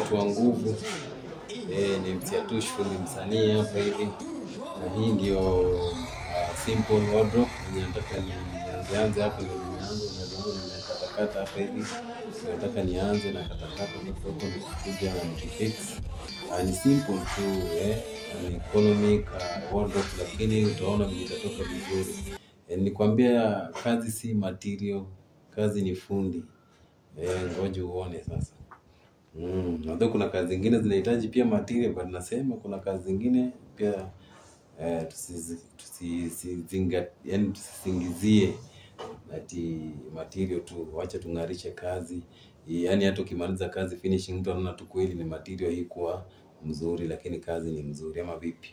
mtu wa nguvu. Ni Msiatush fundi msanii hapa hivi. Na hii ndio simple wardrobe. Nataka nianze hapo ndio nianze na katakata hapa hivi. Nataka nianze na katakata kidogo nikikuja na nikifix. Ni simple tu ni economic wardrobe, lakini utaona vitatoka vizuri. Nikwambia kazi si material, kazi ni fundi. Ngoja uone sasa. Ndio kuna kazi zingine zinahitaji pia material, but nasema kuna kazi zingine pia tusisingizie ati material tu. Wacha tungarishe kazi. Yaani hata ukimaliza kazi finishing mtu anaona tu kweli ni material hii kuwa mzuri, lakini kazi ni mzuri ama vipi?